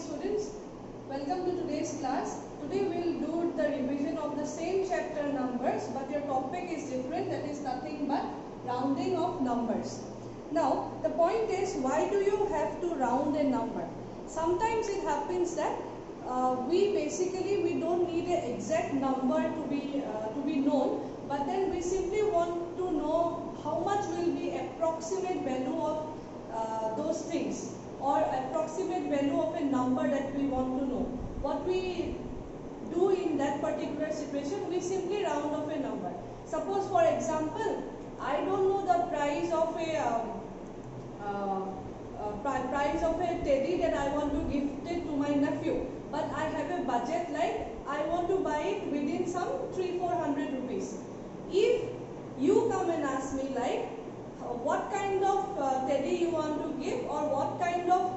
students, welcome to today's class. Today we will do the revision of the same chapter numbers, but your topic is different, that is nothing but rounding of numbers. Now the point is, why do you have to round a number? Sometimes it happens that we don't need an exact number to be known, but then we simply want to know how much will be approximate value of those things, or approximate value of a number that we want to know. What we do in that particular situation, we simply round off a number. Suppose for example, I don't know the price of a teddy that I want to gift it to my nephew, but I have a budget, like I want to buy it within some 300-400 rupees. If you come and ask me like what kind of teddy you want to give, or what kind of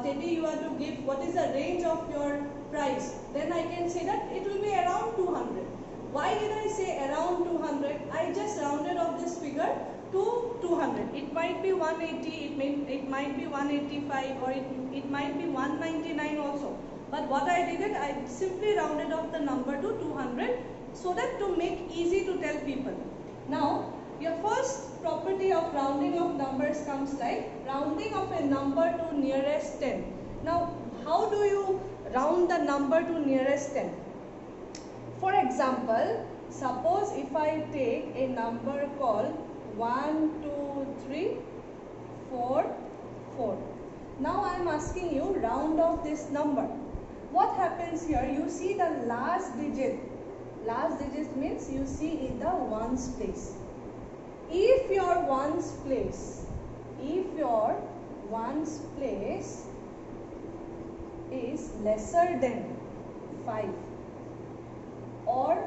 teddy you want to give, what is the range of your price, then I can say that it will be around 200. Why did I say around 200? I just rounded off this figure to 200. It might be 180, it might be 185, or it might be 199 also. But what I did it, I simply rounded off the number to 200, so that to make easy to tell people. Now, your first property of rounding of numbers comes like rounding of a number to nearest 10. Now, how do you round the number to nearest 10? For example, suppose if I take a number called 1, 2, 3, 4, 4. Now I am asking you, round off this number. What happens here? You see the last digit. Last digit means you see in the ones place. If your ones place is lesser than 5 or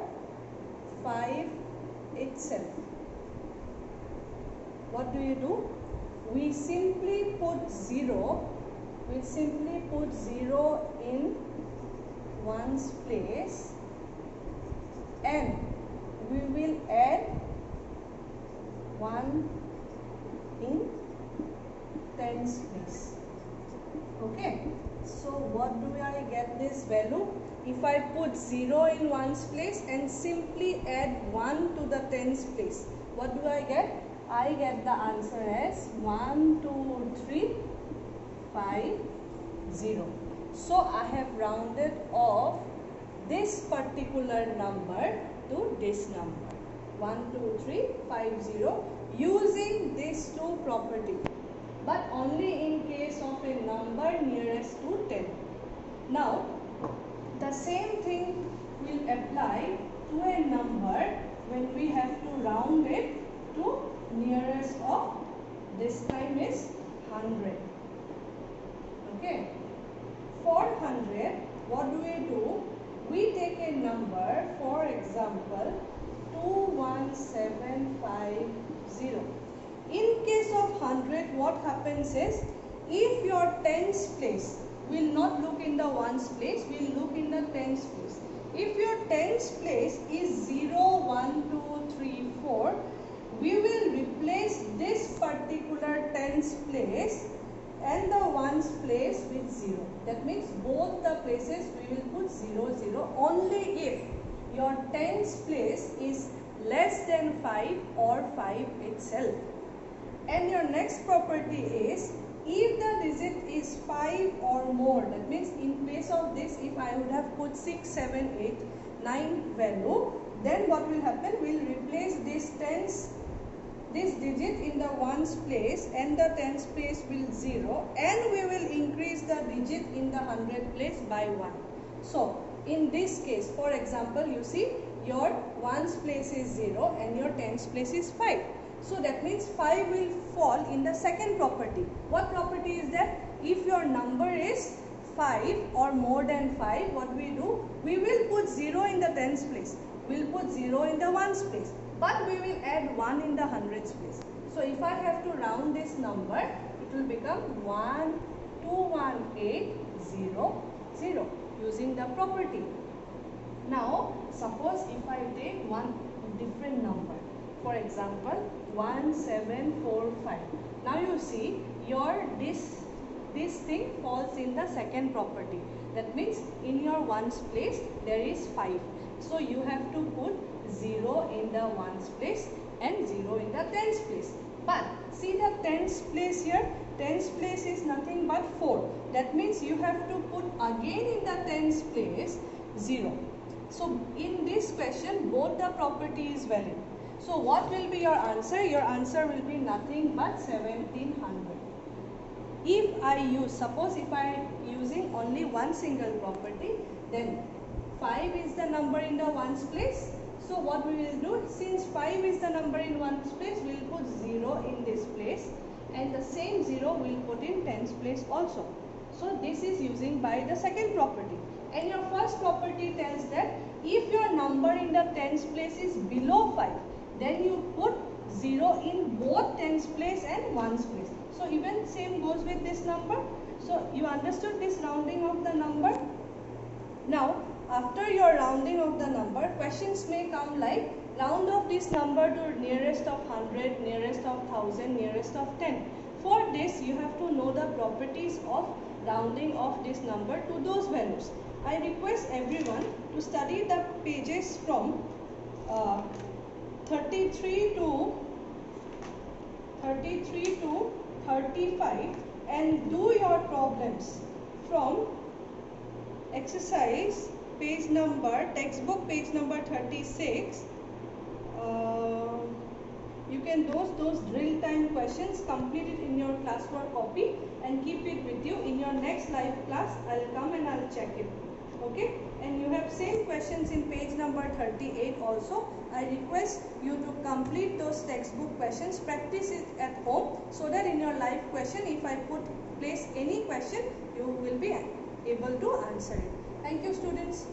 5 itself, what do you do? We simply put 0. We simply put 0 in ones place, and we will add 1 in tens place. Okay, so what do I get this value? If I put 0 in ones place and simply add 1 to the tens place, what do I get? I get the answer as 1, 2, 3, 5, 0. So I have rounded off this particular number to this number, 1, 2, 3, 5, 0, using these two properties, but only in case of a number nearest to 10. Now, the same thing will apply to a number when we have to round it to nearest of, this time is 100. Okay. For 100, what do? We take a number, for example, 21750. In case of 100, what happens is, if your tens place, we will not look in the ones place, we will look in the tens place. If your tens place is 0, 1, 2, 3, 4, we will replace this particular tens place and the ones place with 0. That means both the places we will put 0, 0 only if your tens place is less than 5 or 5 itself. And your next property is, if the digit is 5 or more, that means in place of this, if I would have put 6, 7, 8, 9 value, then what will happen? We will replace this digit in the ones place and the tens place will 0, and we will increase the digit in the 100 place by 1. So in this case, for example, you see your ones place is 0 and your tens place is 5. So that means 5 will fall in the second property. What property is that? If your number is 5 or more than 5, what we do? We will put 0 in the tens place. We will put 0 in the ones place. But we will add 1 in the hundreds place. So if I have to round this number, it will become 1218000 using the property. Now, suppose if I take one different number, for example 1745. Now you see your this this thing falls in the second property. That means in your ones place there is 5. So you have to put 0 in the ones place and 0 in the tens place. But see the tens place here. Tens place is nothing but 4. That means you have to put again in the tens place 0. So in this question both the property is valid. So what will be your answer? Your answer will be nothing but 1700. If I use, suppose if I am using only one single property, then 5 is the number in the ones place. So what we will do, since 5 is the number in ones place, we will put 0 in this place, and the same 0 we will put in tens place also. So this is using by the second property. And your first property tells that if your number in the tens place is below 5, then you put 0 in both tens place and ones place. So even same goes with this number. So you understood this rounding of the number. Now after your rounding of the number, questions may come like round off this number to nearest of 100, nearest of 1000, nearest of 10. For this you have to know the properties of rounding off this number to those values. I request everyone to study the pages from 33 to 35 and do your problems from exercise page number, textbook page number 36. You can those drill time questions, complete it in your classwork copy and keep it with you. In your next live class I'll come and I'll check it. Okay, and you have same questions in page number 38 also. I request you to complete those textbook questions, practice it at home, so that in your live question if I place any question you will be able to answer it. Thank you students.